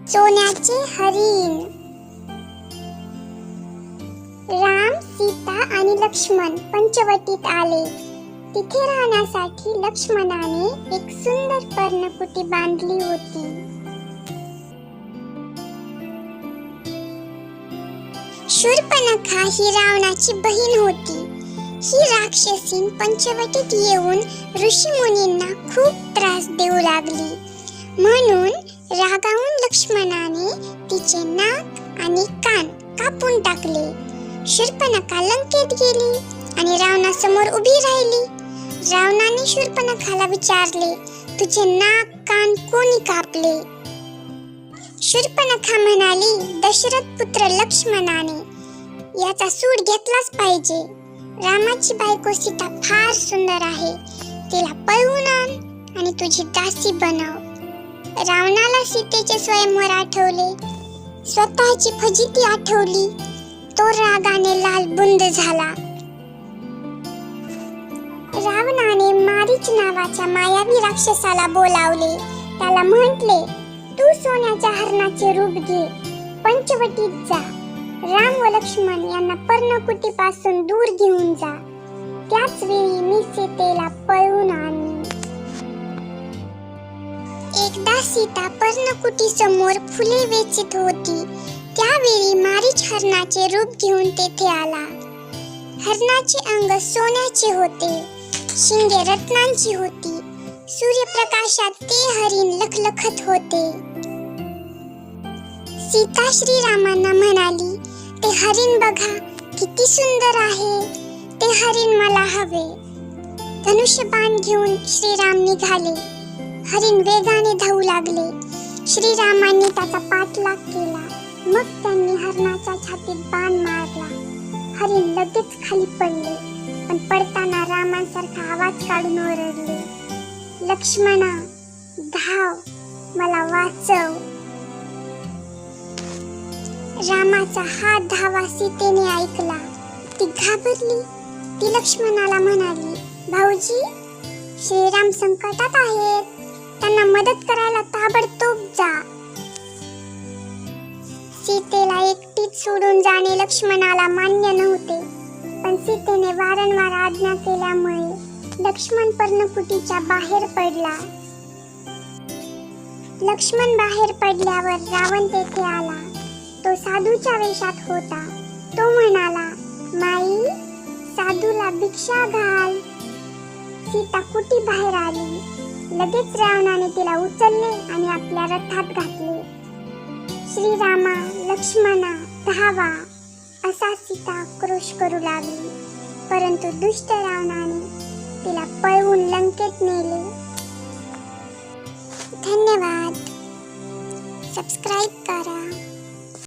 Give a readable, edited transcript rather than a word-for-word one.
सोन्याचे हरिण. राम, सीता आणि लक्ष्मण पंचवटीत आले. तिथे राहण्यासाठी लक्ष्मणाने एक सुंदर पर्णकुटी बांधली होती. शूर्पणखा ही रावणाची बहीण होती. ही राक्षसीन पंचवटीत येऊन ऋषीमुनींना खूप त्रास देऊ लागली. म्हणून रागावून लक्ष्मणाने तिचे नाक आणि कान कापून टाकले. शूर्पणखा लंकेत गेली आणि रावणासमोर उभी राहिली. रावणाने शूर्पणखाला विचारले, तुझे नाक कान कोणी कापले? शूर्पणखा म्हणाली, दशरथ पुत्र लक्ष्मणाने. याचा सूड घेतलाच पाहिजे. रामाची बायको सीता फार सुंदर आहे. तिला पळवून आण आणि तुझी दासी बनव. रावणाला सीतेचे स्वयंवर आठवले. स्वतःची फजिती आठवली. तो रागाने लालबुंद झाला. रावणाने मारीच नावाच्या मायावी राक्षसाला बोलावले. त्याला म्हटले, तू सोन्याच्या हरणाचे रूप घे. पंचवटीत जा. राम व लक्ष्मण यांना पर्णकुटीपासून दूर घेऊन जा. त्याच वेळी मी सीतेला पळवून आणीन. एकदा सीता पर्णकुटी समोर फुले वेचीत होती. त्यावेळी मारीच हरणाचे रूप घेऊन तेथे आला. हरणाचे अंग सोन्याचे होते. शिंगे रत्नांची होती. सूर्यप्रकाशात ते हरिण लखलखत होते. सीता श्रीरामांना म्हणाली, ते हरिण बघा किती सुंदर आहे. ते हरिण मला हवे. धनुष्यबाण घेऊन श्रीराम निघाले. हरिण वेगाने धावू लागले. श्रीरामांनी त्याचा पाठलाग केला. मग त्यांनी हरणाच्या छातीत बाण मारला. हरिण लगेच खाली पडले, पण पडताना रामांसारखा आवाज काढून ओरडले, लक्ष्मणा धाव, मला वाचव. रामाचा हा धावा सीतेने ऐकला. ती घाबरली. ती लक्ष्मणाला म्हणाली, भाऊजी, श्रीराम संकटात आहेत. त्यांना मदत करायला ताबडतोब जा. सीतेला एकटीच सोडून जाणे लक्ष्मणाला मान्य नव्हते. पण सीतेने वारंवार आज्ञा केल्यामुळे लक्ष्मण पर्णकुटीच्या बाहेर पडला. लक्ष्मण बाहेर पडल्यावर रावण तेथे आला. तो साधूच्या वेशात होता. तो म्हणाला, माई, साधूला भिक्षा घाल. सीता कुटी बाहेर आली. लगेच रावणाने तिला उचलले आणि आपल्या रथात घातले. श्रीरामा, लक्ष्मणा धावा, असा सीता आक्रोश करू लागली. परंतु दुष्ट रावणाने तिला पळवून लंकेत नेले. धन्यवाद. सबस्क्राईब करा.